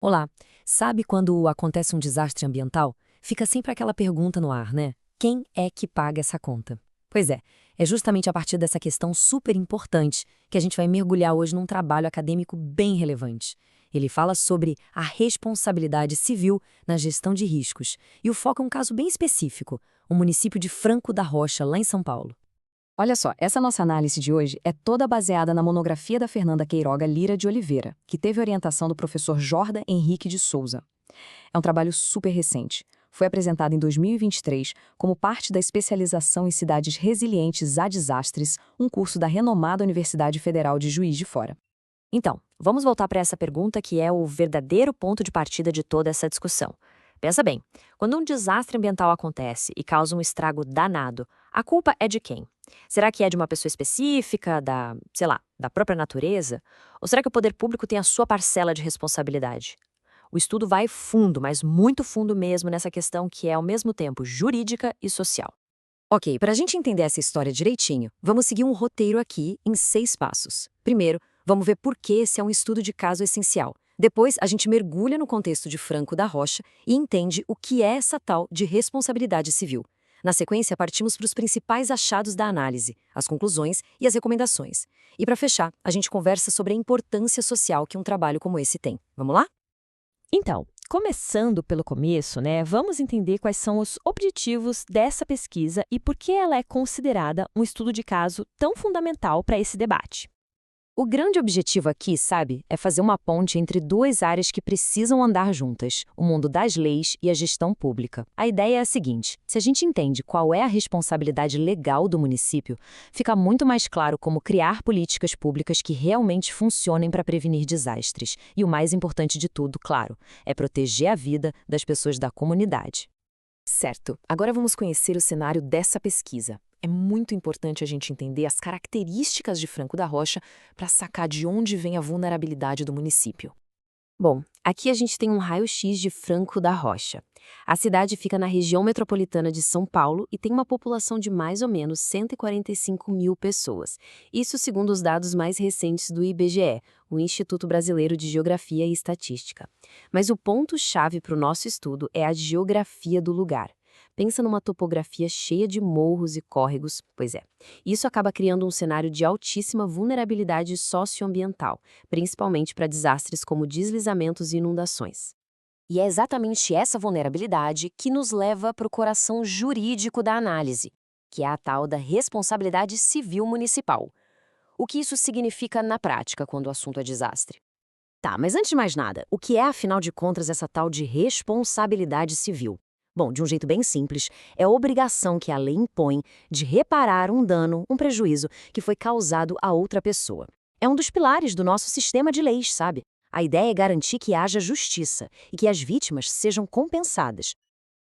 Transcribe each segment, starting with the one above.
Olá, sabe quando acontece um desastre ambiental? Fica sempre aquela pergunta no ar, né? Quem é que paga essa conta? Pois é justamente a partir dessa questão super importante que a gente vai mergulhar hoje num trabalho acadêmico bem relevante. Ele fala sobre a responsabilidade civil na gestão de riscos e o foco é um caso bem específico, o município de Franco da Rocha, lá em São Paulo. Olha só, essa nossa análise de hoje é toda baseada na monografia da Fernanda Queiroga Lira de Oliveira, que teve orientação do professor Jorda Henrique de Souza. É um trabalho super recente. Foi apresentado em 2023 como parte da especialização em cidades resilientes a desastres, um curso da renomada Universidade Federal de Juiz de Fora. Então, vamos voltar para essa pergunta que é o verdadeiro ponto de partida de toda essa discussão. Pensa bem, quando um desastre ambiental acontece e causa um estrago danado, a culpa é de quem? Será que é de uma pessoa específica, sei lá, da própria natureza? Ou será que o poder público tem a sua parcela de responsabilidade? O estudo vai fundo, mas muito fundo mesmo nessa questão que é ao mesmo tempo jurídica e social. Ok, para a gente entender essa história direitinho, vamos seguir um roteiro aqui em 6 passos. Primeiro, vamos ver por que esse é um estudo de caso essencial. Depois, a gente mergulha no contexto de Franco da Rocha e entende o que é essa tal de responsabilidade civil. Na sequência, partimos para os principais achados da análise, as conclusões e as recomendações. E para fechar, a gente conversa sobre a importância social que um trabalho como esse tem. Vamos lá? Então, começando pelo começo, vamos entender quais são os objetivos dessa pesquisa e por que ela é considerada um estudo de caso tão fundamental para esse debate. O grande objetivo aqui, sabe, é fazer uma ponte entre duas áreas que precisam andar juntas, o mundo das leis e a gestão pública. A ideia é a seguinte: se a gente entende qual é a responsabilidade legal do município, fica muito mais claro como criar políticas públicas que realmente funcionem para prevenir desastres. E o mais importante de tudo, claro, é proteger a vida das pessoas da comunidade. Certo, agora vamos conhecer o cenário dessa pesquisa. É muito importante a gente entender as características de Franco da Rocha para sacar de onde vem a vulnerabilidade do município. Bom, aqui a gente tem um raio-x de Franco da Rocha. A cidade fica na região metropolitana de São Paulo e tem uma população de mais ou menos 145 mil pessoas. Isso segundo os dados mais recentes do IBGE, o Instituto Brasileiro de Geografia e Estatística. Mas o ponto-chave para o nosso estudo é a geografia do lugar. Pensa numa topografia cheia de morros e córregos, pois é. Isso acaba criando um cenário de altíssima vulnerabilidade socioambiental, principalmente para desastres como deslizamentos e inundações. E é exatamente essa vulnerabilidade que nos leva para o coração jurídico da análise, que é a tal da responsabilidade civil municipal. O que isso significa na prática quando o assunto é desastre? Tá, mas antes de mais nada, o que é, afinal de contas, essa tal de responsabilidade civil? Bom, de um jeito bem simples, é a obrigação que a lei impõe de reparar um dano, um prejuízo que foi causado a outra pessoa. É um dos pilares do nosso sistema de leis, sabe? A ideia é garantir que haja justiça e que as vítimas sejam compensadas.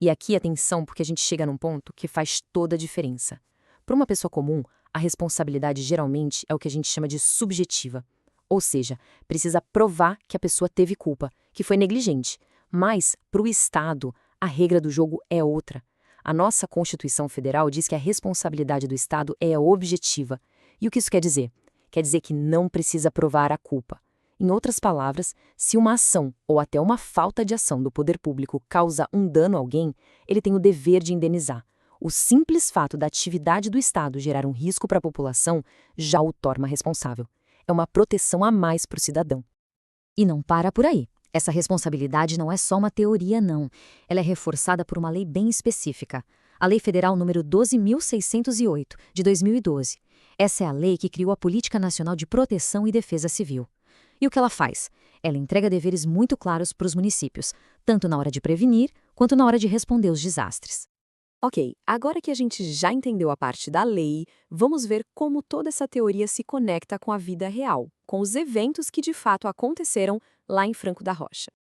E aqui atenção, porque a gente chega num ponto que faz toda a diferença. Para uma pessoa comum, a responsabilidade geralmente é o que a gente chama de subjetiva. Ou seja, precisa provar que a pessoa teve culpa, que foi negligente. Mas, para o Estado, a regra do jogo é outra. A nossa Constituição Federal diz que a responsabilidade do Estado é objetiva. E o que isso quer dizer? Quer dizer que não precisa provar a culpa. Em outras palavras, se uma ação ou até uma falta de ação do poder público causa um dano a alguém, ele tem o dever de indenizar. O simples fato da atividade do Estado gerar um risco para a população já o torna responsável. É uma proteção a mais para o cidadão. E não para por aí. Essa responsabilidade não é só uma teoria, não. Ela é reforçada por uma lei bem específica. A Lei Federal número 12.608, de 2012. Essa é a lei que criou a Política Nacional de Proteção e Defesa Civil. E o que ela faz? Ela entrega deveres muito claros para os municípios, tanto na hora de prevenir, quanto na hora de responder os desastres. Ok, agora que a gente já entendeu a parte da lei, vamos ver como toda essa teoria se conecta com a vida real, com os eventos que de fato aconteceram lá em Franco da Rocha.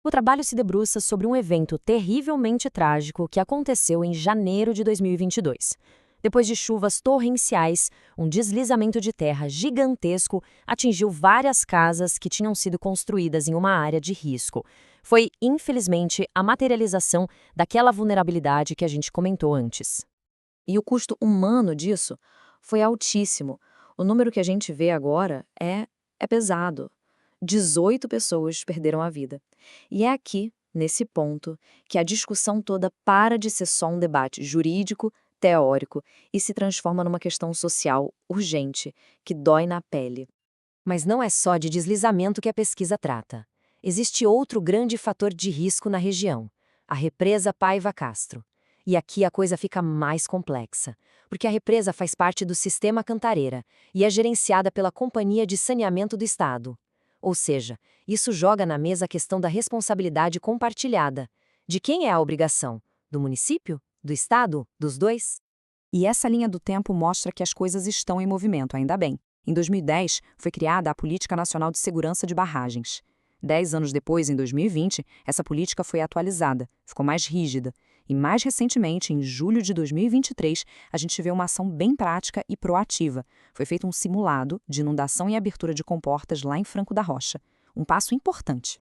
O trabalho se debruça sobre um evento terrivelmente trágico que aconteceu em janeiro de 2022. Depois de chuvas torrenciais, um deslizamento de terra gigantesco atingiu várias casas que tinham sido construídas em uma área de risco. Foi, infelizmente, a materialização daquela vulnerabilidade que a gente comentou antes. E o custo humano disso foi altíssimo. O número que a gente vê agora é pesado. 18 pessoas perderam a vida. E é aqui, nesse ponto, que a discussão toda para de ser só um debate jurídico, teórico, e se transforma numa questão social urgente, que dói na pele. Mas não é só de deslizamento que a pesquisa trata. Existe outro grande fator de risco na região, a represa Paiva Castro. E aqui a coisa fica mais complexa, porque a represa faz parte do sistema Cantareira e é gerenciada pela Companhia de Saneamento do Estado. Ou seja, isso joga na mesa a questão da responsabilidade compartilhada. De quem é a obrigação? Do município? Do Estado? Dos dois? E essa linha do tempo mostra que as coisas estão em movimento, ainda bem. Em 2010, foi criada a Política Nacional de Segurança de Barragens. 10 anos depois, em 2020, essa política foi atualizada, ficou mais rígida. E mais recentemente, em julho de 2023, a gente vê uma ação bem prática e proativa. Foi feito um simulado de inundação e abertura de comportas lá em Franco da Rocha. Um passo importante.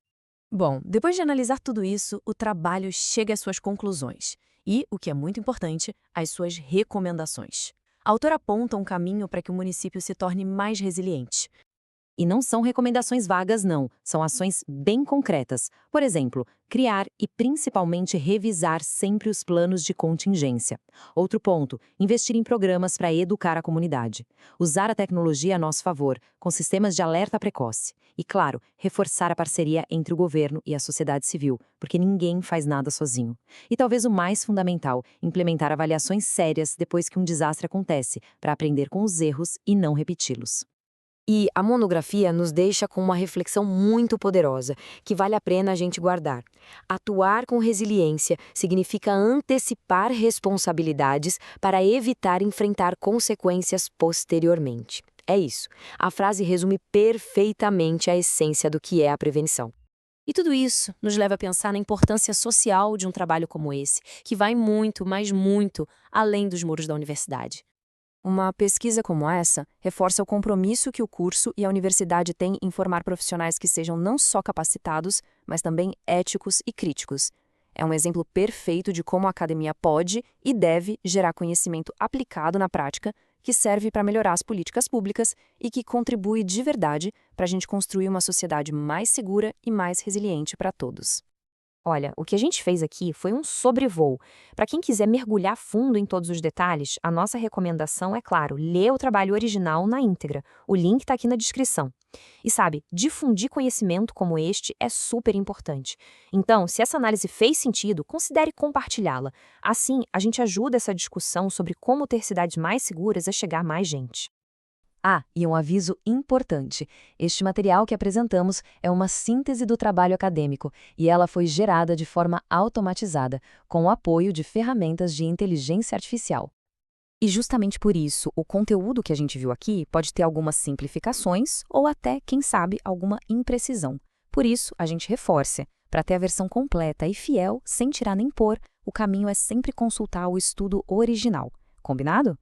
Bom, depois de analisar tudo isso, o trabalho chega às suas conclusões. E, o que é muito importante, às suas recomendações. A autora aponta um caminho para que o município se torne mais resiliente. E não são recomendações vagas, não. São ações bem concretas. Por exemplo, criar e principalmente revisar sempre os planos de contingência. Outro ponto, investir em programas para educar a comunidade. Usar a tecnologia a nosso favor, com sistemas de alerta precoce. E, claro, reforçar a parceria entre o governo e a sociedade civil, porque ninguém faz nada sozinho. E talvez o mais fundamental, implementar avaliações sérias depois que um desastre acontece, para aprender com os erros e não repeti-los. E a monografia nos deixa com uma reflexão muito poderosa, que vale a pena a gente guardar. Atuar com resiliência significa antecipar responsabilidades para evitar enfrentar consequências posteriormente. É isso. A frase resume perfeitamente a essência do que é a prevenção. E tudo isso nos leva a pensar na importância social de um trabalho como esse, que vai muito, mas muito, além dos muros da universidade. Uma pesquisa como essa reforça o compromisso que o curso e a universidade têm em formar profissionais que sejam não só capacitados, mas também éticos e críticos. É um exemplo perfeito de como a academia pode e deve gerar conhecimento aplicado na prática, que serve para melhorar as políticas públicas e que contribui de verdade para a gente construir uma sociedade mais segura e mais resiliente para todos. Olha, o que a gente fez aqui foi um sobrevoo. Para quem quiser mergulhar fundo em todos os detalhes, a nossa recomendação é, claro, ler o trabalho original na íntegra. O link está aqui na descrição. E sabe, difundir conhecimento como este é super importante. Então, se essa análise fez sentido, considere compartilhá-la. Assim, a gente ajuda essa discussão sobre como ter cidades mais seguras a chegar a mais gente. Ah, e um aviso importante. Este material que apresentamos é uma síntese do trabalho acadêmico e ela foi gerada de forma automatizada, com o apoio de ferramentas de inteligência artificial. E justamente por isso, o conteúdo que a gente viu aqui pode ter algumas simplificações ou até, quem sabe, alguma imprecisão. Por isso, a gente reforça. Para ter a versão completa e fiel, sem tirar nem pôr, o caminho é sempre consultar o estudo original. Combinado?